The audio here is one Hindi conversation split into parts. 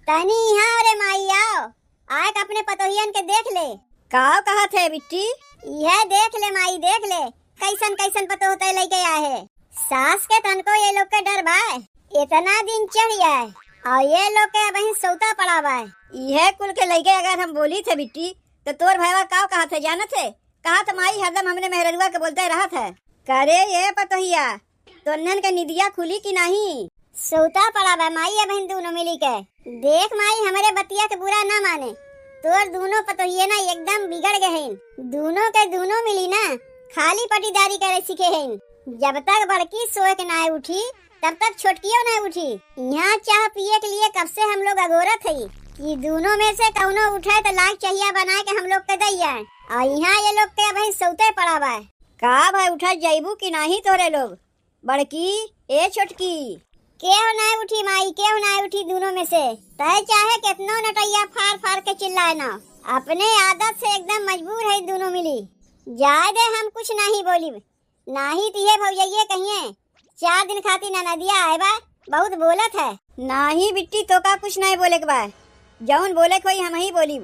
तनी यहाँ रे माई आओ, आए अपने पतोहियन के देख ले। का कहा थे बिट्टी? यह देख ले माई, देख ले कैसन कैसन पतो होता लेके आए है। सास के तन को ये लोग के डर बा, इतना दिन चढ़ गया और ये लोग के अब सौता पड़ा बा। यह कुल के लेके अगर हम बोली थे बिट्टी तो तोर भैया का कहा थे जाना थे? कहा था माई हरदम हमने मेहरुआ के बोलते रहा था। करे ये पतोहिया तोनन के निदिया खुली की नहीं? सौता पड़ा बा माई अब दोनों मिली के। देख माई हमारे बतिया के बुरा ना माने, तोर दोनों पतोहिए ना एकदम बिगड़ गए हैं। दोनों के दोनों मिली ना खाली पटीदारी करे सीखे हैं। जब तक बड़की सोए के ना उठी तब तक छोटकियों ना उठी। यहाँ चाह पिए के लिए कब से हम लोग अगोरत है कि दोनों में से कौनो उठे तो लाख चाहिए बना के हम लोग के दैया। और यहाँ ये लोग के भाई सौते पड़ा बा। का भाई उठा जाइबू की नहीं तोरे लोग? बड़की ए छोटकी क्यों ना उठी माई, क्यों ना उठी दोनों में से? तय चाहे कितनो नटैया फाड़ फाड़ के चिल्लाए ना, अपने आदत से एकदम मजबूर है दोनों मिली। जाए दे हम कुछ नहीं बोली, नाही तिहे भौजाइये कहिए 4 दिन खाती ना नदिया आए बा, बहुत बोलत है। नहीं बिट्टी तो का कुछ नहीं बोले के बा, जौन बोले कोई हम ही बोली।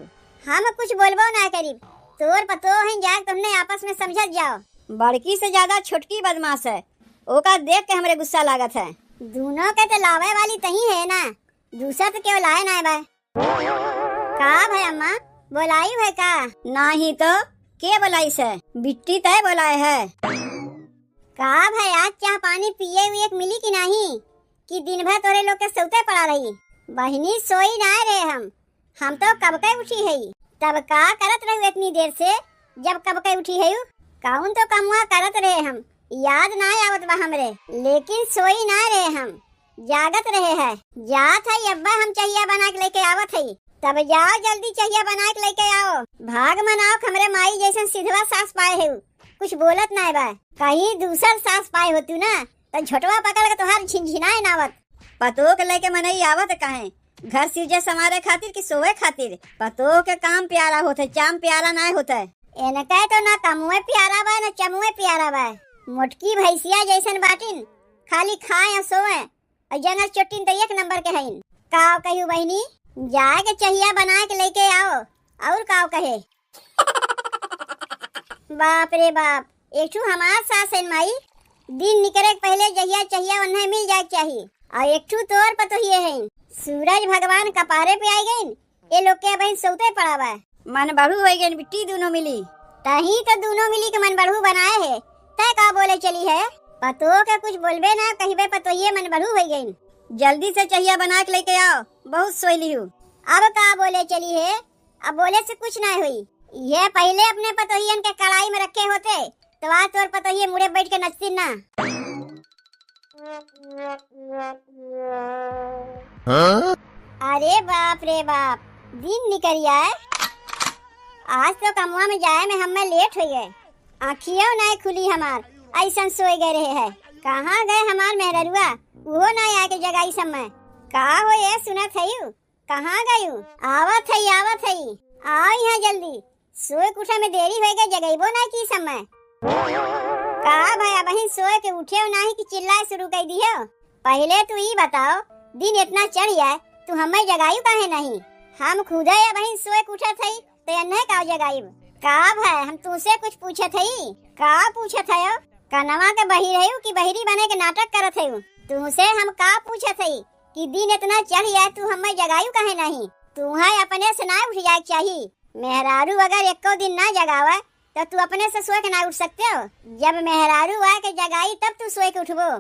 हम कुछ बोलबो ना करीब, तोर पतो है जाग तुमने आपस में समझत जाओ। बड़की से ज्यादा छोटकी बदमाश है, ओका देख के हमरे गुस्सा लागत है। दोनों के तो लावे वाली तही है ना, दूसरा तो क्यों लाए ना बा। का भाई अम्मा बोलाई है का? नहीं तो के बोलाई से? बिट्टी तय बोलाए है। का भाई आज चाह पानी पिए हुए एक मिली की नहीं कि दिन भर तोरे लोग के सौते पड़ा रही? बहिनी सोई ना रहे हम तो कब के उठी है। तब का करत रही इतनी देर से? जब कब के उठी है कौन तो कमुआ करत रहे हम, याद ना आवत बा हमरे, लेकिन सोई ना रहे हम, जागत रहे है। जात है अब्बा हम चाहिए बना के लेके आवत है, तब जाओ जल्दी चाहिए बना के लेके आओ। भाग मनाओ हमरे माई जैसन सिधवा सास पाए है, कुछ बोलत ना बा। कहीं दूसर सास पाए होतू ना तो झोटवा पकड़ के तोहार झिनझिनाए नावत। पतो के लेके मनई आवत काहे? घर सिरजे समारे खातिर कि सोए खातिर? पतो के काम प्यारा होते, चाम प्यारा ना होते। इनका तो ना कमुए प्यारा बा ना चमुए प्यारा बा। मोटकी भैंसिया जैसन बाटिन, खाली खाए और सोए और जंगल चोटिन तो 1 नंबर के हईन। काव कहू बहनी जाए के चाहिए बना के लेके आओ, और काव कहे। बाप रे बाप, एक हमार सास है माई, दिन निकले पहले जहिया चाहिए उन्हें मिल जाए चाहिए। और एक तोर पतोहिए है, सूरज भगवान कपारे पे आई गई, ये लोग के बहन सौते पड़ा बा। मन बढ़ू हो गई बिट्टी दोनों मिली। तही तो दोनों मिली के मन बढ़ू बनाए है। तय का बोले चली है? पतो के कुछ बोलबे ना कहिबे पतोहिए मन बढ़ू हो गई। जल्दी से चाहिए बना के लेके आओ, बहुत सोईली हूँ। अब का बोले चली है? अब बोले से कुछ ना हुई। ये पहले अपने पतोहियन के कड़ाई में रखे होते तो आज तोर पतोहिए मुड़े बैठ के नचती ना। हाँ? अरे बाप रे बाप, दिन निकल आए। आज तो कमुआ में जाए में हमें लेट हो गए, आँखियों नहीं खुली हमार, ऐसा सोए गए रहे है। कहाँ गए हमार मेहरुआ? वो ना आके जगाई समय। का हो ये सुनत है यू? कहाँ गई? आवत है आवत है, आओ यहाँ जल्दी। सोए उठे में देरी हो गई, जगैबो ना की समय। का भाई बहन सोए के उठे हो नहीं कि चिल्लाए शुरू कर दी हो? पहले तू ही बताओ, दिन इतना चढ़ गया तू हमें जगायू काहे नहीं? हम खुद या बहन सोए उठा थई तो अन्य का जगायब। का भाई हम तुझसे कुछ पूछे थई? का पूछे थे? कनवा के बही रही कि बहिरी बने के नाटक करत है? तुझसे हम का पूछे थई कि दिन इतना चढ़ गया तू हमें जगायू काहे नहीं? तुम्हें अपने से ना उठ जाए चाहिए। मेहरारू अगर एको दिन ना जगावे तो तू अपने से सोए के ना उठ सकते हो। जब मेहरारू आए के जगाई तब तू सोए के उठबो।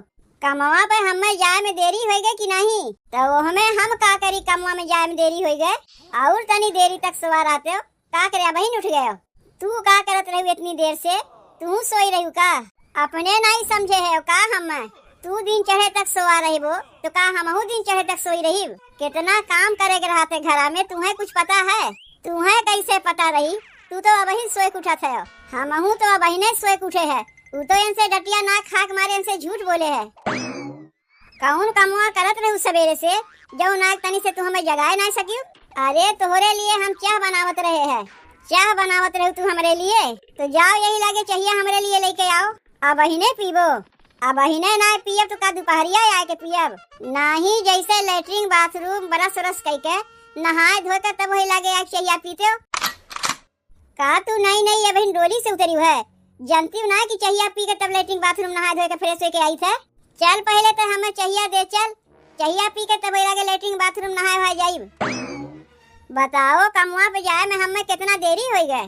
कमवा पे हमें जाए में देरी हो गई कि नहीं? तो वो हमें हम का करी? कमवा में जाए में देरी हो गए और तनी देरी तक सवार आते हो, का करे बहन उठ गए हो? तू का करत रही इतनी देर से? तू सोई रही का? अपने नहीं समझे है का? हम तू दिन चढ़े तक सोआ रही वो तो का हमहू दिन चढ़े तक सोई रही? कितना काम करे के रहते घर में, तुम्हें कुछ पता है? तुम्हें कैसे पता रही? तू तो अब ही सोए उठा थे, हमहू तो अब ही नहीं सोए उठे है। तू तो इनसे डटिया ना खाक मारे इनसे झूठ बोले है। कौन कमुआ करत रही सवेरे से जो नाक तनी से तू हमें जगाए ना सकी? अरे तोहरे लिए हम चाह बनावत रहे हैं, चाह बनावत रहे तू हमारे लिए, तो जाओ यही लागे चाहिए हमारे लिए लेके आओ। अब ही नहीं पीबो, अब अहिने ना पियब तो का दोपहरिया आए के पियब नाही। जैसे लेटरिन बाथरूम बरस रस कई के नहाए धोए के तब वही लगे आग चाहिए पीते हो का तू? नहीं नहीं अब डोली से उतरी है, जानती हूँ ना कि चाहिए पी के तब लेटरिन बाथरूम नहाए धोए के फ्रेश होके आई थे। चल पहले तो हमें चाहिए दे, चल चाहिए पी के तब लगे लेटरिन बाथरूम नहाए हुआ जाइब। बताओ कमुआ पे जाए में हमें कितना देरी हो गए।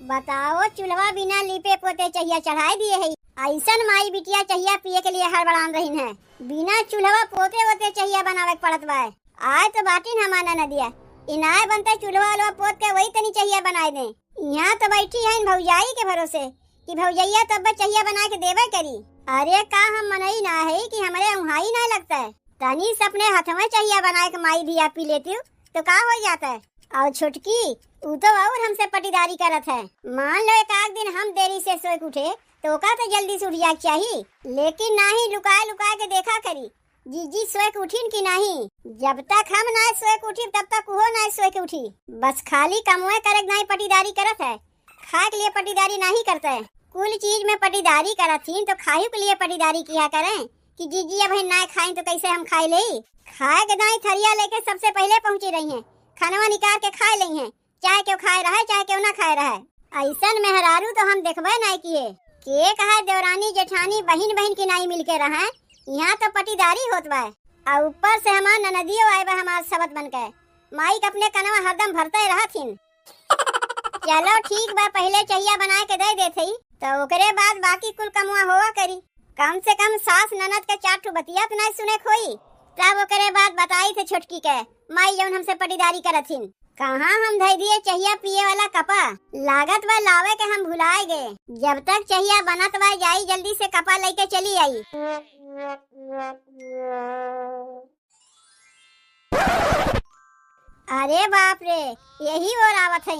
बताओ चूल्हा बिना लीपे पोते चाहिए चढ़ाई दिए है। ऐसन माई बिटिया चाहिए पिए के लिए हड़बड़ान रही है। बिना चूल्हा पोते वोते चाहिए बनावे पड़त बा। आए तो बाटी हमारा न दिया इनाय बनता चूल्हा वाला पोत के वही तनी चाहिए बनाए दे। यहाँ तो बैठी है भौजाई के भरोसे कि भौजैया तब चाहिए बना के देवे करी। अरे का हम मनई ना है कि हमारे उहाई ना लगता है। तनी से अपने हाथ में चाहिए बनाए के माई दिया पी लेती हूँ तो का हो जाता है। और छुटकी ऊ तो और हमसे पटीदारी करत है। मान लो एक आध दिन हम देरी से सोए उठे तो का तो जल्दी से उठ जाए चाहिए, लेकिन नहीं लुकाए लुकाए के देखा करी जीजी सोए के उठीन की नहीं। जब तक हम ना सोए के उठी तब तक वो ना सोए के उठी। बस खाली कमुए करे नहीं पटीदारी करत है, खाए के लिए पटीदारी नहीं करता है। कुल चीज में पटीदारी करत थी तो खाए के लिए पटीदारी किया करें कि जीजी अब ना खाए तो कैसे हम खाए ले। खाए के दाई थरिया लेके सबसे पहले पहुंची रही हैं, खानवा निकाल के खाए ली हैं, चाहे क्यों खाए रहा है चाहे क्यों ना खाए रहा है। ऐसन मेहरारू तो हम देखबे नहीं किए के कहा देवरानी जेठानी बहन बहन की नहीं मिल के रहा। यहाँ तो पटीदारी होत बा और ऊपर से हमार ननदियो आए बा हमार सबत बन के माइक अपने कनवा हरदम भरते रहा थीन। चलो ठीक बा पहले चाहिए बना के दे देते तो ओकरे बाद बाकी कुल कमुआ होवा करी। कम से कम सास ननद के 4 ठो बतिया तो नहीं सुने खोई तब ओकरे बाद बताई थे छोटकी के माई जौन हमसे पटीदारी करथिन। कहाँ हम धई दिए चाहिए पिए वाला कपा लागत बा लावे के हम भुलाए गए। जब तक चाहिए बनत बा जाई जल्दी से कपा लेके चली आई। अरे बाप रे यही वो रावत है।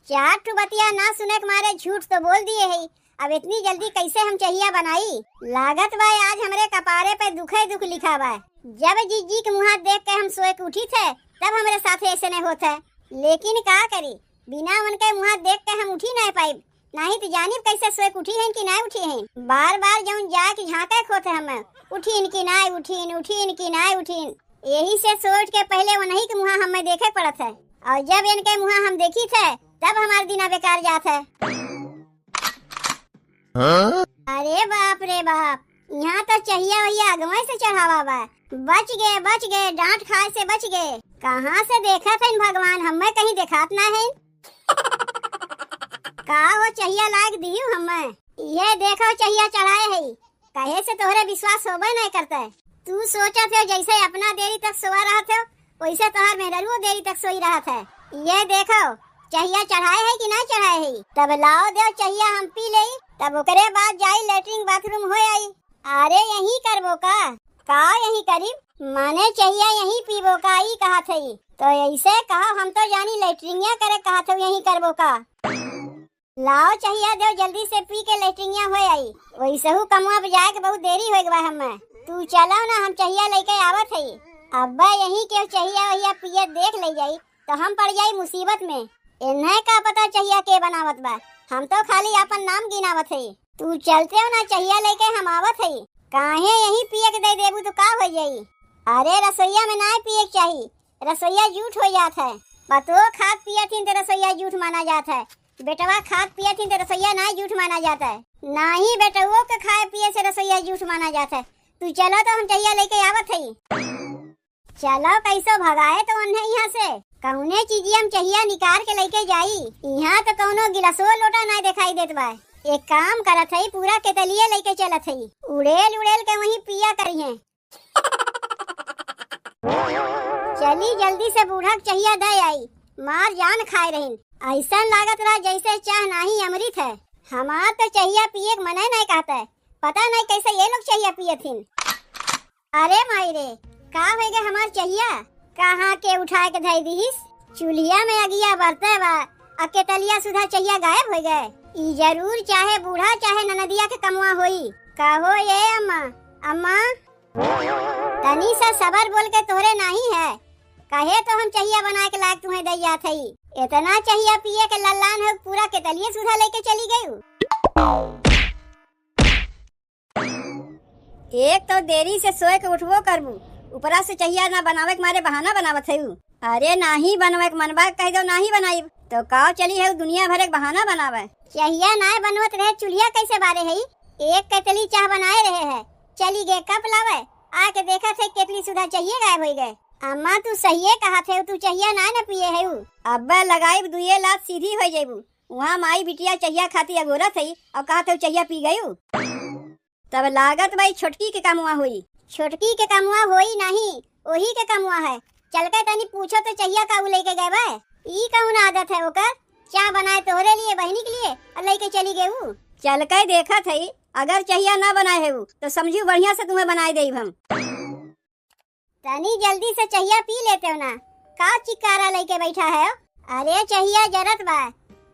4 ठो बतिया ना सुने के मारे झूठ तो बोल दिए है। अब इतनी जल्दी कैसे हम चाहिए बनाई? लागत बा आज हमारे कपारे पे दुखे दुख लिखा बा। जब जीजी के मुँह देख के हम सोए के उठी थे तब हमारे साथ ऐसे नहीं होता, लेकिन का करी बिना उनके मुँह देख के हम उठी नहीं पाई। नहीं तो जानी कैसे सोए उठी हैं कि नहीं उठी हैं। बार बार जब जाके झाँके खोते हम उठीन की नहीं उठीन उठीन की नहीं उठीन। यही से सोच के पहले उन्हीं के मुँह हमें देखे पड़त है और जब इनके मुँह हम देखी थे तब हमारे दिन बेकार जात है। अरे बाप रे बाप यहाँ तो चाहिए भैया अगवे से चढ़ावा बा। बच गए डांट खाए से बच गए। कहाँ से देखा था इन भगवान हमें कहीं देखात ना है। का हो चाहिए लाग दियो हमें ये देखो चाहिए चढ़ाए है कहे से तोहरे विश्वास होबे नहीं करता है। तू सोचा थे जैसे अपना देरी तक सोआ रहा था वैसे तोहर मेहररू देरी तक सोई रहा था। ये देखो चाहिए चढ़ाए है कि नहीं चढ़ाए है। तब लाओ दे चाहिए हम पी ले तब ओकरे बाद जाई लेटरिन बाथरूम हो आई। अरे यही करबो का यही करीब माने चाहिए यही पीबो का ही कहा थी तो ऐसे कहा हम तो जानी लेटरिंगिया करे कहा था यही करबो का। लाओ चाहिए दो जल्दी से पी के लेटरिंगिया हो आई। वैसे हूँ कमुआ बजाए के बहुत देरी हो गवा हमें। तू चलो ना हम चाहिए लेके आवत है। अब्बा यही क्यों चाहिए भैया पिए देख ले जाई तो हम पड़ जाई मुसीबत में। इन्हें का पता चाहिए के बनावत बा हम तो खाली अपन नाम गिनावत है। तू चलते हो ना चाहिए लेके हम आवत है। काहे यही पिए के दे देबू तो का हो जाई। अरे रसोईया में ना पिए चाहिए रसोईया झूठ हो जात है। पतो खाद पिए थी तो रसोईया झूठ माना जाता है। बेटवा खाद पिए थी तो रसोईया ना झूठ माना जाता है। ना ही बेटवो के खाए पिए से रसोईया झूठ माना जाता है। तू चलो तो हम चाहिए लेके आवत है। चलो कैसो भगाए तो उन्हें यहाँ से कौने चीज हम चाहिए निकाल के लेके जाई। यहाँ तो कौनो गिलासो लोटा ना दिखाई देत बा। एक काम करत है पूरा केतलिया लेके चलत है उड़ेल उड़ेल के वहीं पिया करी है। चली जल्दी से बूढ़ा चाहिए दे आई मार जान खाए रही। ऐसा लागत रहा जैसे चाह नहीं अमृत है। हमार तो चाहिए पिए मना नहीं कहता है पता नहीं कैसे ये लोग चाहिए पिए थी। अरे मायरे का हो गया हमार चाहिए कहाँ के उठा के धई दीस चूल्हिया में अगिया बरते बा अकेतलिया सुधा चाहिए गायब हो गए। ई जरूर चाहे बूढ़ा चाहे ननदिया के कमुआ होई। कहो ये अम्मा तनी सा सबर बोल के तोहरे नहीं है कहे तो हम चाहिए बना के लायक तुम्हें दैया थी। इतना चाहिए पिए के लल्लान हो पूरा केतलिया सुधा लेके चली गई। एक तो देरी से सोए के उठबो करबू, ऊपरा से चाहिए ना बनावे के मारे बहाना बनावत है। अरे नाही बनवे के मनबा कह दो नाही बनाई तो का चली है दुनिया भर के बहाना बनावे। चहिया नाय बनवत रहे चूल्हा कैसे बारे है? एक कतली चाह बनाए रहे है, चली गए कप लावे, आके देखा थे केतली सुधा चाहिए गायब हो गए। अम्मा तू सही कहा थे, तू चाहिए ना न पिए है। अब्बा लगाई दुए लात सीधी हो जेबू। वहाँ माई बिटिया चाहिए खाती अगोरा थी और कहा थे चाहिए पी गयू, तब लागत भाई छोटकी के कमुआ हुई। छोटकी के कमुआ होई नहीं, वही के कमुआ है। चल के तनी पूछो तो चाहिए का लेके गए बे। ई कौन आदत है ओकर? चाय बनाए तोहरे लिए बहनी के लिए और लेके चली गयू। चल के देखा थी, अगर चाहिए ना बनाए है तो समझू बढ़िया से तुम्हें बनाए दे हम। तनी जल्दी से चाहिए पी लेते हो ना, का चिकारा लेके बैठा है? अरे चाहिए जरत बा,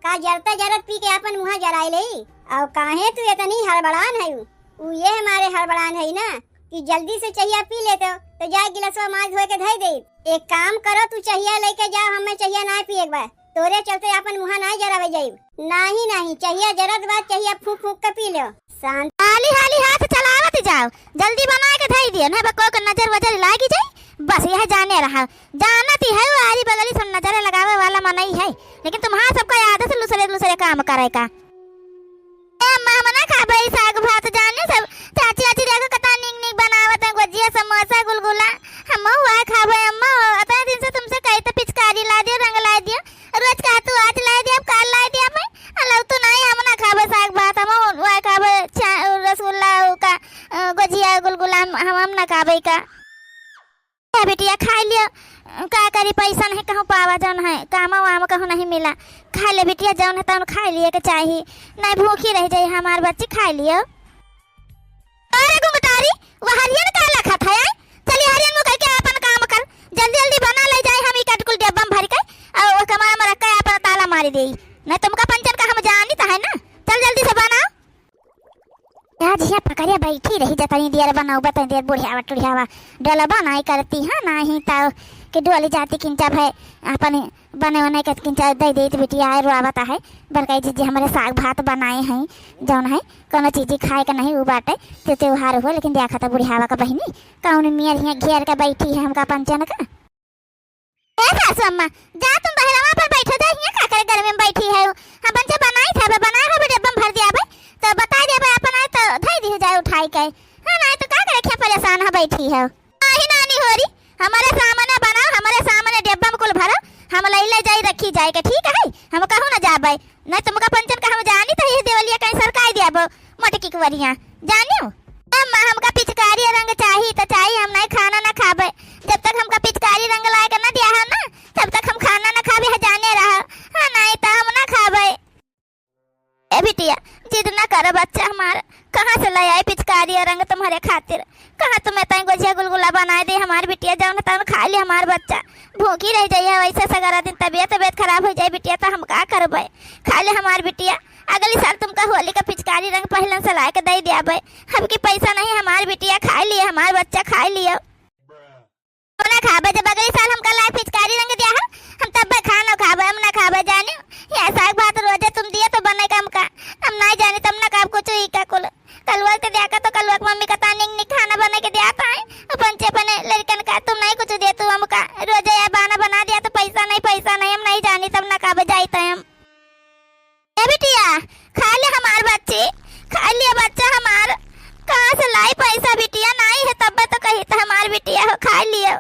का जरता जरत पी के अपन मुँह जराई ले। और काहे तू इतनी हड़बड़ान है? ये हमारे हड़बड़ान है ना कि जल्दी से चाहिए पी लेते हो तो जा गिलासवा माज धोए के धई दे। एक काम करो, तू चाहिए लेके जाओ, हमें चाहिए ना पी एक बार, तोरे चलते अपन मुँह ना जरावे जाई। नहीं नहीं चाहिए जरत बात चाहिए फूक फूक के पी लो। शांत हाली हाली हाथ चलावत जाओ, जल्दी बना के धई दियो ना बको को नजर वजर लागी जाई। बस यह जाने रहा, जानत ही है आरी बगली सब नजर लगावे वाला मनई है, लेकिन तुम्हारा सबका आदत लुसरे लुसरे काम करे का। ए मामना खाबे साग भात जाने सब चाची चाची देखो कता निक निक बनावत है, गुजिया समोसा गुलगुला हम हुआ खाबे। अम्मा इतने दिन से तुमसे कही तो पिचकारी ला दियो, रंग ला दियो, रोज कहा तू आज ला दिया काल ला दिया। मैं अल्लाह तो नहीं, हम ना खाबे साग भात, हम हुआ खाबे रसगुल्ला का गुजिया गुलगुला, हम ना खाबे का। बेटिया खा लियो, का करी पैसा नहीं कहूँ पावा जौन है, काम वाम कहूँ नहीं मिला। खा ले बेटिया जौन है तौन खा लिए के चाहिए, नहीं भूखी रह जाए हमार बच्ची। खा लियो। अरे गुंगटारी वो हरियन का लखा था यार, चलिए हरियन मुंह करके अपन काम कर, जल्दी जल्दी बना ले जाए। हम इकट कुल डब्बा में भर के और वो कमरा में रख के अपन ताला मारी दे, नहीं तुमका पंचन का हम जानी तो है ना। चल जल्दी से बनाओ। आज यहाँ पकड़िया बैठी रही जतनी देर बनाऊ बतनी देर बुढ़ियावा टुढ़ियावा डोला बनाई करती है नहीं तो कि डोली जाती किंचा भाई अपन बने होने के किंचा दे दे बिटिया रुआवता है। बड़काई जी हमारे साग भात बनाए हैं जौन है कोनो चीज़ खाए का नहीं वो बाटे तो त्योहार हो, लेकिन देखा था बुढ़ियावा का बहनी कौन मियर यहाँ घेर के बैठी है हमका पंचन का। सासू अम्मा जा तुम बहरवा पर बैठो, जा यहाँ का करे घर में बैठी है। हम बच्चे बनाई था बनाए हो डब्बा में भर दिया भाई तो बता दे भाई अपन आए तो धई दी जाए उठाई के। हाँ ना तो का करे क्या परेशान है बैठी है। नहीं नानी हो रही, हमारे सामने बनाओ, हमारे सामने डब्बा में कुल भरो, हम ले जाई रखी जाए के ठीक है। हम कहूँ ना जाबे नहीं तुमका पंचन का हम जानी तो ये देवलिया कहीं सरकाई दिया बो मोटकी कुवरिया जानियो। अम्मा हमका पिचकारी रंग चाहिए तो चाहिए, हम नहीं खाना ना खाबे जब तक हमका पिचकारी रंग लाए के ना दिया है ना तब तक हम खाना ना खाबे है जाने रहा। हाँ नहीं तो हम ना खाबे। ए बिटिया जिद ना करो बच्चा हमारा, कहाँ से ले आए पिचकारी रंग तुम्हारे खातिर? कहाँ तुम्हें तय गुजिया गुलगुला बनाए दे हमारी बिटिया जाओ तब खा ले हमार बच्चा भूखी रह जाइए। वैसे सगरा दिन तबीयत खराब हो जाए बिटिया तो हम का करबे? खा ले हमार बिटिया, अगली साल तुमका होली का पिचकारी रंग पहले से ला के दे दिया भाई। हम की पैसा नहीं, हमारी बिटिया खा लिए, हमार बच्चा खा लियो ना खाबे। जब अगली साल हमका ला पिचकारी रंग दिया है हम तब खाना खाबे, हम ना खाबे जाने। ये साग भात रोजे तुम दिए तो बने का हम नहीं जाने तब ना खाब कुछ ही का कुल कलवा के दिया का तो कलवा मम्मी का तानिंग नहीं खाना बना के दिया था पंचे पने लड़कन का तुम नहीं कुछ दे तू हमका रोजे या बाना बना दिया तो पैसा नहीं हम नहीं जानी तब ना खाबे जाते हम। ए बिटिया खा ले हमार बच्चे, खा लिया बच्चा हमार, कहाँ से लाई पैसा बिटिया नहीं है तब तो कही तो हमार बिटिया हो खा लियो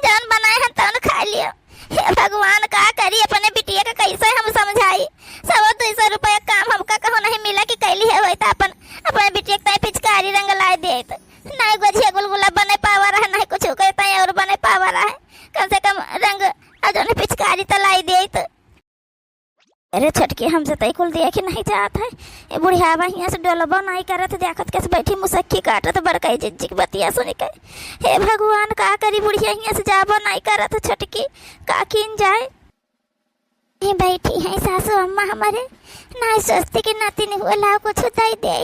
जौन बनाए हैं तौन खा लियो। हे भगवान का करी अपने बिटिया का कैसे हम समझाई। 100-200 रुपया काम हमका कहो नहीं मिला कि कैली है वही तो अपन अपने बिटिया के पिचकारी रंग ला दे नहीं गुजिया गुलगुला बने पावा रहा नहीं कुछ कहता है और बने पावा रहा है कम से कम रंग अजोने पिचकारी तो लाई दे। अरे छटके हमसे तय कुल दिया कि नहीं जात है। ये बुढ़ियावा यहाँ से डोलबा नहीं करत देखत कैसे बैठी मुसक्की काटत बड़काई जिज्जी की बतिया सुन के। हे भगवान का करी बुढ़िया यहाँ से जाबा नहीं करत छटकी का किन जाए। ये बैठी है सासू अम्मा हमारे नहीं सोचती कि नाती नहीं हुआ लाओ कुछ दे दे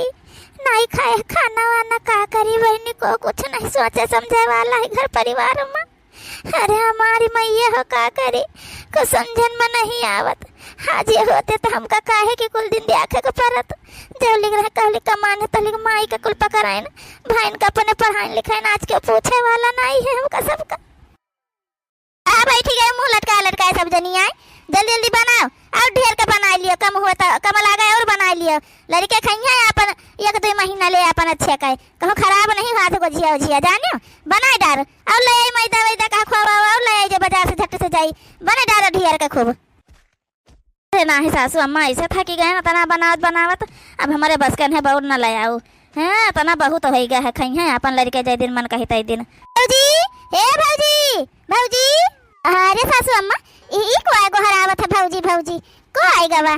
नहीं खाए खाना वाना का करी बहनी को कुछ नहीं सोचे समझे वाला है घर परिवार में। अरे हमारी मैया हो का करे को समझन में नहीं आवत। आज ये होते तो हमका काहे कि कुल दिन देखे को परत जब लिख रहे कहली कमाने तो लिख माई का कुल पकड़ाइन भाई का अपने पढ़ाई लिखाई आज के पूछे वाला नहीं है हमका सबका। आ बैठी गए मुंह लटका सब जनी आए जल्दी जल्दी बनाओ और ढेर का बना लियो कम हुआ तो कम लगा और बना लियो लड़के खइया अपन 1-2 महीना ले अपन अच्छे कहे कहो खराब नहीं हाथ को झिया झिया जानियो बनाए डार और ले आई मैदा वैदा का खोवा और ले आई जो बाजार से झट से जाई बने डार ढेर का खूब। अरे नाही सासू अम्मा ऐसे था कि गए ना तना बनावत अब हमारे बस के बहुत न ले आओ हाँ तना बहुत हो गया है खइया अपन लड़के जाए दिन मन कही तई दिन। भौजी हे भौजी अरे सासू अम्मा ई को आगो हरावत है भौजी को आएगा वा।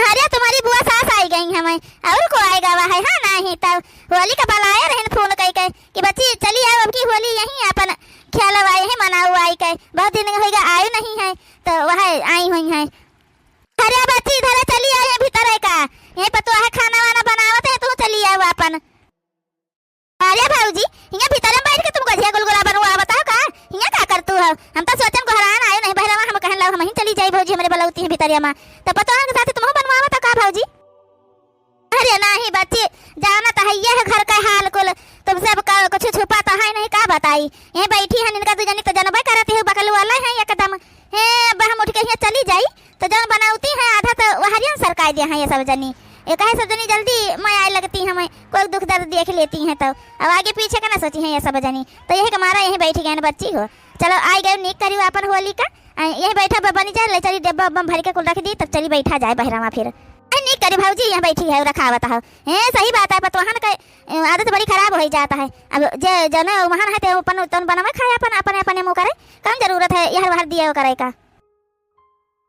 अरे तुम्हारी बुआ सास आई गई हमें और को आएगा वा है हाँ नहीं तब होली का बलाया रहन फोन कई कई कि बच्ची चली आओ अब की होली यहीं अपन खेल आए हैं मनाओ आई कई बहुत दिन होगा आए नहीं है तो वह आई हुई है। अरे बच्ची इधर चली आए भीतर है का यहीं पर तो है खाना वाना बनावत है तू चली आओ अपन। अरे भौजी यहाँ भीतर में बैठ के तुम गजिया गुलगुला बनवा बताओ का यहाँ का कर तू हो हम तो सोचन को हरान आयो नहीं बहरा हम कहन लाओ हम ही चली जाई भौजी हमरे बलौती है भीतरिया में तो पता है साथ तुम बनवावा तो का भौजी। अरे नहीं बच्ची जाना तो है ये घर का हाल कुल तुम सब का कुछ छुपा तो है नहीं का बताई यहीं बैठी है इनका दू जनी तो जनबे करती है बकल वाला है एकदम हे हम उठ के यहाँ चली जाई तो जन बनावती है आधा तो हरियन सरकाई दिया है ये सब जनी एक है सब जनी जल्दी मैं आए लगती हमें कोई दुख दर्द देख लेती हैं तो अब आगे पीछे का ना सोची है ये सब जनी तो यही हमारा यहीं बैठी गए बच्ची हो चलो आई गए निक करी अपन होली का यहीं बैठा बनी जाए ले चली डब्बा बम भर के कुल रख दी तब चली बैठा जाए बहरा में फिर निक करी भौजी यहाँ बैठी है रखावत है सही बात है पतवाहन का आदत बड़ी खराब हो जाता है अब जन वहाँ है तो अपन तन बनवा खाए अपन अपने अपने मुँह करे कम जरूरत है यह बाहर दिया करे का।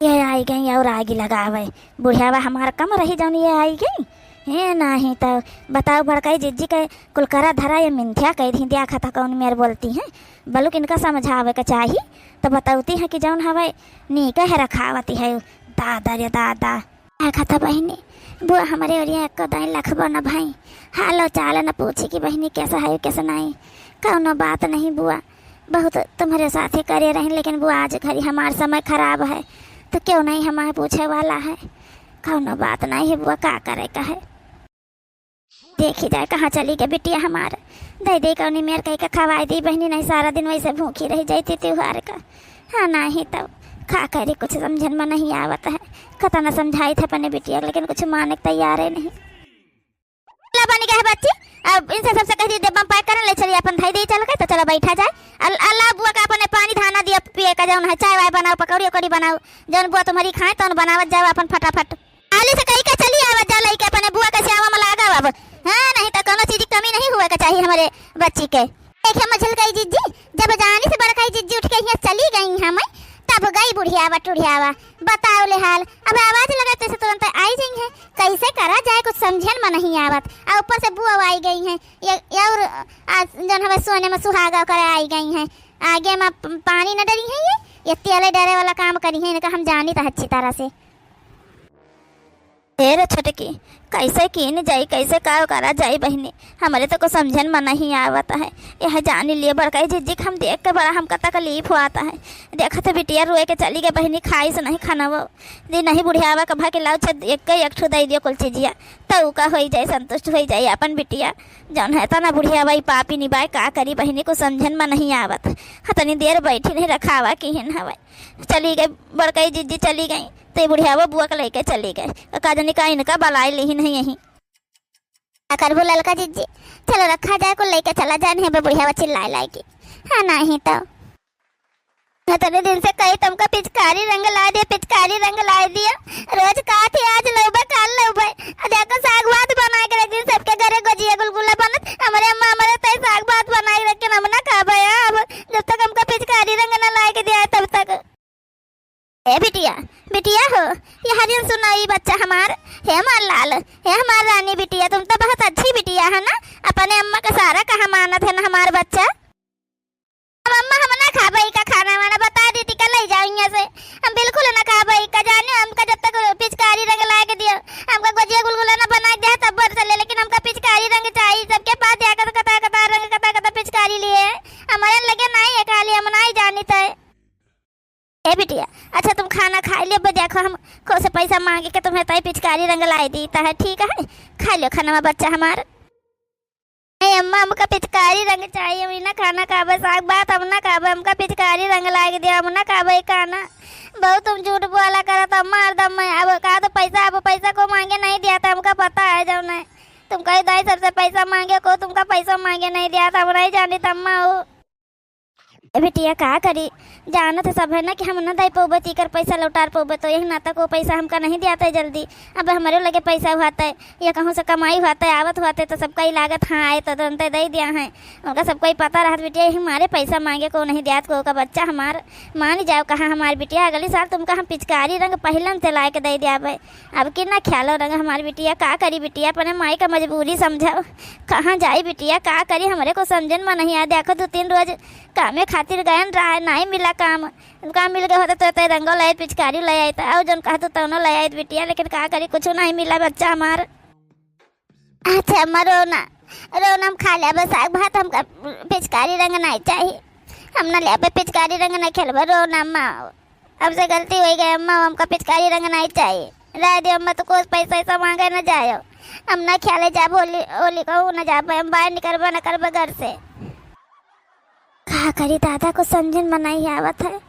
ये आई गई और आगे लगावे बुढ़ियावा हमारा कम रही जान ये आई गई है नहीं तो बताओ बड़काई जिज्जी के कुलकरा धरा ये मिंथिया कह दी दिया खाता कौन मेरे बोलती हैं बलुक इनका समझावे का चाहिए तो बताती है कि जौन हवे नीक है रखावती है दादा रे दादा खाता बहनी बुआ हमारे और एक दाई लखबो न भाई हालो चाल न पूछी कि बहनी कैसा है कैसा नहीं कौनो बात नहीं बुआ बहुत तुम्हारे साथ ही करे रहे लेकिन बुआ आज घड़ी हमारा समय खराब है तो क्यों नहीं हमारे पूछे वाला है कौनो बात नहीं है बुआ का करे का है देखी जाए कहाँ चली गई बिटिया हमारा दे दे कौनी मेरे कहीं का खवाई दी बहनी नहीं सारा दिन वैसे भूखी रह जाती त्योहार का हाँ नहीं तब खा करे कुछ समझन में नहीं आवत है कता न समझाई था अपने बिटिया लेकिन कुछ माने तैयार है नहीं बनी गया है बच्ची अब इनसे सबसे कह दी डिब्बा पैक कर ले चलिए अपन धाई दे चल गए तो चलो बैठा जाए अल्लाह बुआ का अपने पानी धाना दिया पिए का जौन है चाय वाय बनाओ पकौड़ी उकौड़ी बनाओ जौन बुआ तुम्हारी खाए तो बनावत जाओ अपन फटाफट आली से कहीं का चली आवत जा लई के अपने बुआ का सेवा में लगा अब हाँ नहीं तो कोनो चीज की कमी नहीं हुआ का चाहिए हमारे बच्ची के। देखे मझल गई जिज्जी जब जानी से बड़काई जिज्जी उठ के यहाँ चली गई हमें तब गई बुढ़ियावा टुढ़ियावा बताओ ले हाल अब आवाज लगाते से तुरंत आई गई है कैसे करा जाए कुछ समझन में नहीं आवत और ऊपर से बुआ आई गई है और जन हमें सोने में सुहागा कर आई गई है आगे में पानी न डरी है ये तेले डरे वाला काम करी है इनका हम जानी था अच्छी तरह से। तेरे छटकी कैसे कीन जाई कैसे का करा जाई बहनी हमारे तो को समझन में नहीं आवता है यह जानी लिए बड़काई जिज्जी हम देख के बड़ा हमका तकलीफ आता है देखा तो बिटिया रोए के चली गई बहनी खाई से नहीं खाना वो दी नहीं बुढ़ियावा कभा के लाओ एक ठो दे दियो कुल चीजिया तो का हो जाए संतुष्ट हो जाए अपन बिटिया जौन है तो ना बुढ़ियावा पापी निभाए का करी बहनी को समझन में नहीं आवत हतनी देर बैठी नहीं रखावा कि हिन हवा चली गई बड़काई जिज्जी चली गई तो बुढ़ियावा बुआ के लेके चली गए का जनी का इनका बलाई ली नहीं यही करबू ललका जिज्जी चलो रखा जाए को लेके चला जाए नहीं बुढ़ियावा चिल्लाए लाएगी हाँ नहीं तो इतने दिन से कही तुमका पिचकारी रंग ला दिया रोज का थी आज लोबे काल लोबे देखो साग भात बना के रख दी सबके घरे गोजिया गुलगुला बनत हमारे अम्मा हमारे तय साग भात बनाई रख के हम ना खा पाया अब जब तक हमका पिचकारी रंग ना ला के दिया तब तक। ए बिटिया हो ये हरियन सुनाई बच्चा हमार हे हमार लाल हे हमार रानी बिटिया तुम तो बहुत अच्छी बिटिया है ना अपने अम्मा का सारा कहा मानत है ना हमार बच्चा। अम्मा हम ना खा भाई का खाना वाना बता देती कल ले जाओ यहाँ से हम बिल्कुल ना खा भाई का जाने हमका जब तक पिचकारी रंग ला के दिया हमका गोजिया गुलगुला ना बना दिया तब बर चले लेकिन हमका पिचकारी रंग चाहिए सबके पास जाकर कता रंग कता पिचकारी लिए हमारे लगे नहीं है काली हम नहीं जानी तो ए बिटिया अच्छा तुम खाना खा लियो देखो हम को से पैसा मांगे के तुम्हें तय पिचकारी रंग लाई देता है ठीक है खा लियो खाना में बच्चा हमारा नहीं अम्मा हमका पिचकारी रंग चाहिए हम ना खाना खाबे साग बात हम ना खाबे हमका पिचकारी रंग ला के दिया हम ना खाबे खाना बहुत तुम झूठ बोला करा तो अम्मा हरदम मैं अब कहा तो पैसा को मांगे नहीं दिया था हमका पता है जब नहीं तुमका दाई सबसे पैसा मांगे को तुमका पैसा मांगे नहीं दिया था हम नहीं जानी तम्मा हो बेटिया का करी जाना तो सब है ना कि हम ना दे पोबे तीकर पैसा लौटार पोबे तो यही नाता को पैसा हमका नहीं दिया था जल्दी अब हमारे लगे पैसा हुआता है या कहूँ से कमाई हुआता है आवत हुआते तो सबका ही लागत हाँ आए तो तुरंत दे दिया है उनका सबको ही पता रहा बेटिया हमारे पैसा मांगे को नहीं दिया को का बच्चा हमार मान जाओ कहा हमारी बिटिया अगले साल तुमका हम पिचकारी रंग पहलन से ला के दे दिया भाई अब कि ना ख्यालो रंग हमारी बिटिया का करी बिटिया अपने माई का मजबूरी समझाओ कहाँ जाई बिटिया का करी हमारे को समझन में नहीं आ देखो 2-3 रोज कामे खातिर गए रहा नहीं मिला काम मिल गया होता तो रंगो लाए पिचकारी ले आए और जन कहा तो तनो ले आए बिटिया लेकिन का करी कुछ नहीं मिला बच्चा हमार अच्छा अम्मा रोना हम खा लिया बस आग भात हमका पिचकारी रंग नहीं चाहिए हम ना ले पिचकारी रंग नहीं खेलबा रोना अम्मा अब से गलती हो गई अम्मा हमका पिचकारी रंग नहीं चाहिए रह दे अम्मा तो कुछ पैसा ऐसा मांगे न जाए हम ना खेले जा होली कहूँ न जा हम बाहर निकलबा न करबा घर से का करी दादा को समझन में नहीं आवत है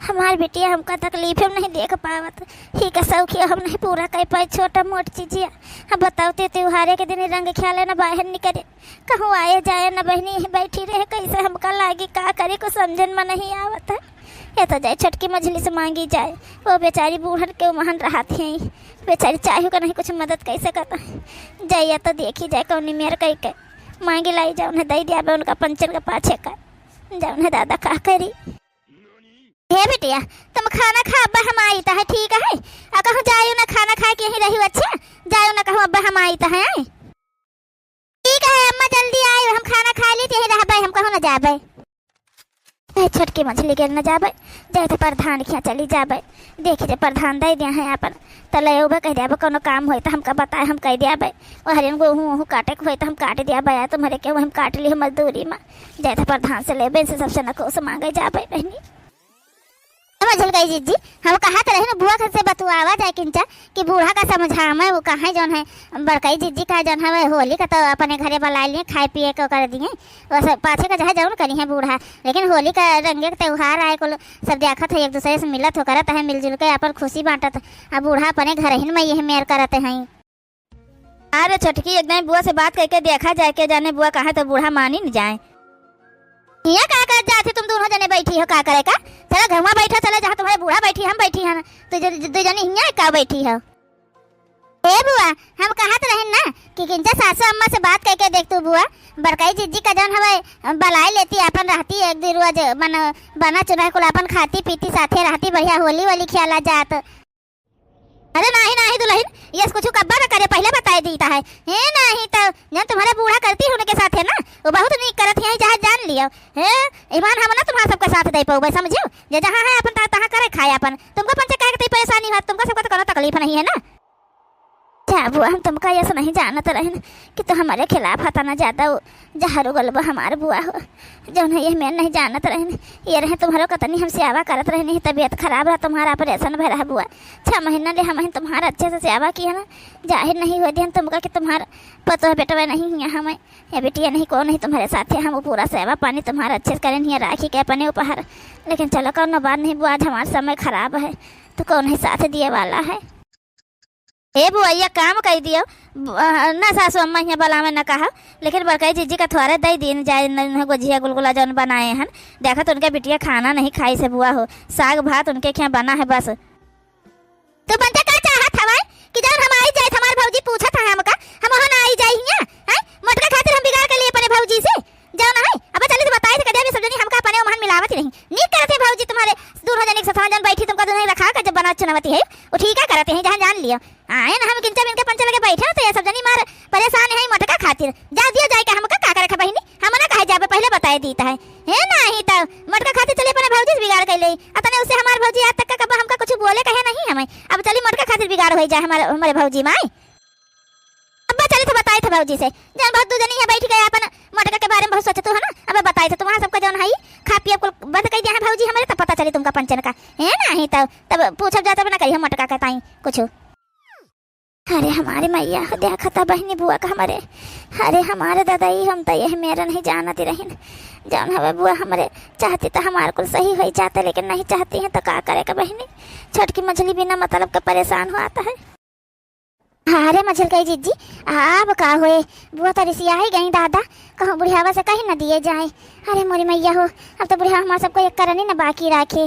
हमार बेटिया हमका तकलीफ हम नहीं देख पावत ही का सौखिया हम नहीं पूरा कर पाए छोटा मोट चीजिया अब बताओते त्योहारे के दिन रंग ख्याले न बाहर निकले कहूँ आए जाए न बहनी बैठी रहे कैसे हमका लागी का करे को समझन में नहीं आवत है ये तो जाए छटकी मछली से मांगी जाए वो बेचारी बूढ़न के महन रहती है बेचारी चाहे का नहीं कुछ मदद कैसे करता है जाइए तो देखी जाए कौन मेर कह के मांगी लाई जाओ उन्हें दे दिया उनका पंचर का पाछे का जाओ ना दादा का करी हे बेटिया तुम खाना खा अब्बा हम आई है ठीक है कहूँ जाओ ना खाना खा के ही रही अच्छा जाओ ना कहूँ अब्बा हम आई है ठीक है अम्मा जल्दी आए हम खाना खा ली यही रह हम कहूँ ना जाबे छोटकी मछली के न जाबे जाए तो प्रधान खिया चली जाबे देखी जे प्रधान दे दिया है अपन तले उबे कह दिया कोनो काम होई तो हमका बताए हम कह दिया और हरियन गेहूँ काटे के होई तो हम काट दिया बया तुम्हारे के हम काट ली मजदूरी में जाए तो प्रधान से लेबे से सबसे नको से मांगे जाबे बहनी समझल गई जीजी हम कहा तो रहे ना बुआ से बतुआवा जाए किंचा कि बूढ़ा का समझा मैं वो कहाँ जौन है बड़कई जीजी का जौन है होली का तो अपने घरे बुला लिए खाए पिए को कर दिए और सब पाछे का जहाँ जरूर करी है बूढ़ा लेकिन होली का रंगे का त्यौहार आए को सब देखत है एक दूसरे से मिलत हो करत है मिलजुल के अपन खुशी बांटत अब बूढ़ा अपने घर ही में यही मेर करते हैं अरे छोटकी एकदम बुआ से बात करके देखा जाए के जाने बुआ कहा तो बूढ़ा मान ही नहीं जाए यहाँ का कर जाते तुम दोनों जने बैठी हो का करे का चलो घर में बैठा चलो जहाँ तुम्हारे बूढ़ा बैठी हम बैठी है तो दो जने यहाँ का बैठी हो ए बुआ हम कहा तो रहे ना कि किंचा सासू अम्मा से बात करके देख तू बुआ बड़काई जीजी का जौन हवे बलाई लेती अपन रहती एक दिन रोज बना चुना कुल अपन खाती पीती साथे रहती बढ़िया होली वाली खेला जात अरे नहीं दुल्हन ये कुछ कब्बा न करे पहले बताए दीता है हे नहीं तो जब तुम्हारे बूढ़ा करती होने के साथ है ना वो बहुत नहीं करत है जहाँ जान लियो हे ईमान हम ना तुम्हारा सबका साथ दे पाओ समझियो जे जहाँ है अपन तहाँ करे खाए अपन तुमको पंच कह के परेशानी है तुमको सबका तो कोनो तकलीफ नहीं है ना क्या बुआ हम तुमका ये नहीं जानत रहन कि तो हमारे खिलाफ हता ना ज्यादा जहरो गलबा हमारे बुआ हो जो है ये मैं नहीं जानत रहन ये रहे तुम्हारो कतनी हम सेवा करत रहनी तबीयत खराब रहा तुम्हारा ऑपरेशन भय रहा बुआ 6 महीना ले हम तुम्हारा अच्छे से सेवा की है ना जाहिर नहीं हुआ ध्यान तुमका कि तुम्हारा पतो बेटवा नहीं है हमें ये बेटिया नहीं कौन नहीं तुम्हारे साथ है हम पूरा सेवा पानी तुम्हारा अच्छे से करें नहीं राखी के अपने उपहार लेकिन चलो कौन बात नहीं बुआ आज हमारा समय खराब है तो कौन ही साथ दिए वाला है ए बुआ ये काम कह दियो ना सासू अम्मा यहाँ बला में न कहा लेकिन बड़काई जीजी का थोड़ा दे दिन जाए गोजिया गुलगुला जौन बनाए हैं देखा तो उनके बिटिया खाना नहीं खाई से बुआ हो साग भात उनके क्या बना है बस तो बनता का चाहत हवा कि जब हम आई जाए हमारे भौजी पूछा था हमका हम वहां ना आई जाए हैं मटका खातिर हम बिगाड़ के लिए अपने भौजी से जाओ ना है अब चले तो बताए थे कदे भी सब जनी हमका अपने वहां मिलावत ही नहीं नीक करते भौजी तुम्हारे दूर जने के साथ जन बैठी तुमका नहीं रखा का जब बना चुनावती है वो ठीक है करते हैं जहां जान लियो आए ना हम किंचा इनके पंच लगे बैठे तो ये सब जनी मार परेशान है मटका खातिर जा दिया जाए का हमका का करे बहिनी हम ना कहे जाबे पहले बताए दीता है नहीं तो मटका खातिर चले अपने भौजी बिगाड़ के ले अतने उससे हमारे भौजी आज तक का कब हमका कुछ बोले कहे नहीं हमें अब चली मटका खातिर बिगाड़ हो जाए हमारे भौजी माई अब चले थे बताए थे भाजी से जान बहुत दू जनी है बैठ गए अपन मटका के बारे में बहुत सोचते हो ना। अब बताए थे तुम्हारा सबका जौन है खा पिया कुल बंद कर दिया है भाजी हमारे तब पता चली तुमका पंचन का है ना ही तब पूछब जाता ना कही मटका का ताई कुछ। अरे हमारे मैया देखा था बहनी बुआ का हमारे। अरे हमारे दादाई हम तो यह मेरा नहीं जानती रही जौन हवे बुआ हमारे चाहती तो हमारे कुल सही हो जाते लेकिन नहीं चाहती है तो का करेगा बहनी। छोटकी मछली बिना मतलब का परेशान हो आता है। अरे मछल कही जीजी अब का हुए बुआ तो रिसिया ही गई दादा कहूँ बुढ़ियावा से कहीं न दिए जाए। अरे मोरी मैया हो अब तो बुढ़िया हमारे सबको एक करनी न बाकी राखे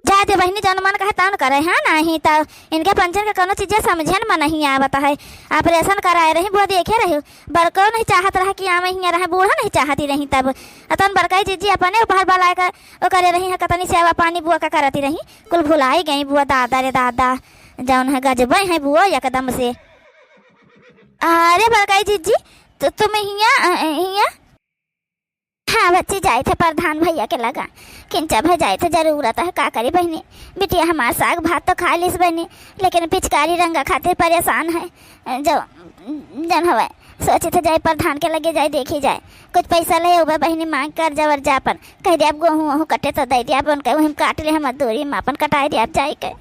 जाते बहनी जौन मन कहे तौन करे है नहीं तो इनके पंचन के कोनो चीजें समझे न नहीं आवता है। ऑपरेशन कराए रही बुआ देखे रही बड़को नहीं चाहत रहा कि आम हियाँ रहे बूढ़ा नहीं चाहती रही तब अतन बड़काई जीजी अपने ऊपर बलाए कर वो करे रही है कतनी सेवा पानी बुआ का करती रही कुल भुलाई गई बुआ दादा रे दादा जौन है गजब है बुआ एकदम से। अरे बड़काई जीजी तो तुम हियाँ हाँ बच्ची जाए थे प्रधान भैया के लगा किंचा भै जाए थे जरूरत है का करी बहनी बिटिया हमारा साग भात तो खा लिस बहनी लेकिन पिचकारी रंगा खातिर परेशान है जो जन हवा सोचे थे जाए प्रधान के लगे जाए देखी जाए कुछ पैसा ले उबे बहनी मांग कर जवर जापन कह दिया गेहूँ वहूँ कटे तो दे दिया अपन कहीं काट ले हम दूरी में अपन कटाई दिया जाए के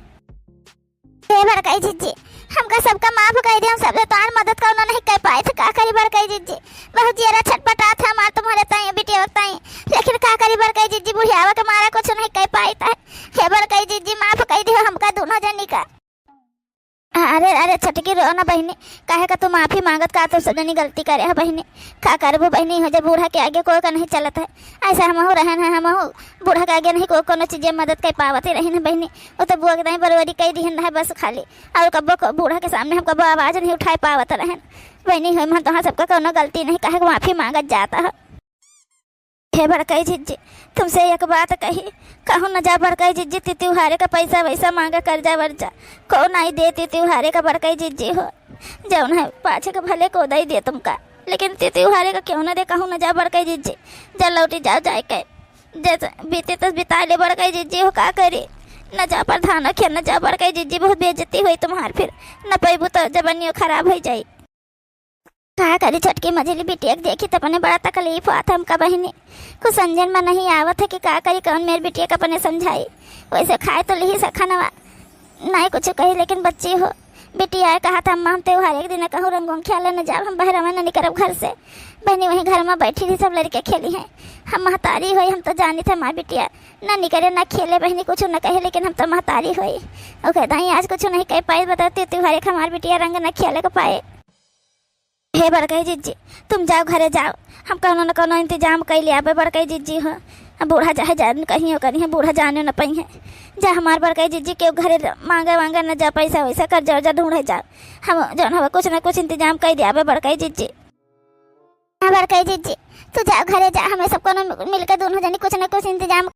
बड़काई जीजी हमका सबका माफ कर दिया सब तार मदद का उन्होंने नहीं कर पाए थे का करी बड़काई जीजी बहुत जरा छटपटा था हमार तुम्हारे ताई बिटिया ताई लेकिन का करी बड़काई जीजी बुढ़ियावा के मारा कुछ नहीं कर पाई था हे बड़काई जीजी माफ कर दियो हमका दोनों जनी का। अरे अरे छटकी रो ना बहनी काहे का तू माफी मांगत का तो सब जनी गलती करे है बहनी का करबो बहनी हो जब बूढ़ा के आगे कोई का नहीं चलत है ऐसा हम हो रहन है हम हो बूढ़ा के आगे नहीं कोई कोनो चीजें मदद कर पावते रही ना बहनी वो तो बुआ के नहीं बरवरी कई दिहन है बस खाली और कब्बो बूढ़ा के सामने हम कब्बो आवाज नहीं उठाए पावत रहन बहनी हम तो सबका कोनो गलती नहीं काहे माफी मांगत जाता है। हे बड़काई जीजी तुमसे एक बात कही कहूँ न जा बड़काई जीजी त्योहारे का पैसा वैसा मांगा कर्जा वर्जा को नहीं देती त्योहारे का बड़काई जीजी हो जौन है पाछे का भले को दे दे तुमका लेकिन त्योहारे का क्यों न दे कहूँ न जा बड़काई जीजी जल लौटी जाओ जाए के जैसे बीते तो बिता ले बड़काई जीजी हो का करी न जा प्रधान खे न जा बड़काई जीजी बहुत बेइज्जती हुई तुम्हार फिर न पैबू तो जबनियों खराब हो जाई का करी छोटकी मझली बिटिया देखी तो अपने बड़ा तकलीफ हुआ था हमका बहनी कुछ समझन में नहीं आवत है कि का करी कौन मेरी बिटिया का अपने समझाई वैसे खाए तो ली सखानवा नहीं कुछ कही लेकिन बच्ची हो बिटिया कहा था अम्मा हम त्योहार एक दिन कहूँ रंगों खेल न जाओ हम बहरवा न निकलब घर से बहनी वहीं घर में बैठी थी सब लड़के खेली हैं हम महतारी हुई हम तो जानी थे माँ बिटिया न निकले न खेले बहनी कुछ न कहे लेकिन हम तो महतारी हुई वो कहता ही आज कुछ नहीं कह पाए बताते त्योहार एक हमारी बिटिया रंग न खेले को पाए। हे बड़काई जीजी तुम जाओ घरे जाओ हम कोनो न कोनो इंतजाम कर लिया बड़काई जीजी हो बूढ़ा चाहे जान कहीं हो कहीं बूढ़ा जाने न पाई है जा हमार बड़काई जीजी के घरे मांगा वांगा न जा पैसा वैसा कर जाओ जा ढूंढे जाओ हम जौन हवा कुछ न कुछ इंतजाम कर दिया बड़काई जीजी। हाँ बड़काई जीजी तू जाओ घरे जा हमें सबको मिलकर दोनों जनी कुछ न कुछ इंतजाम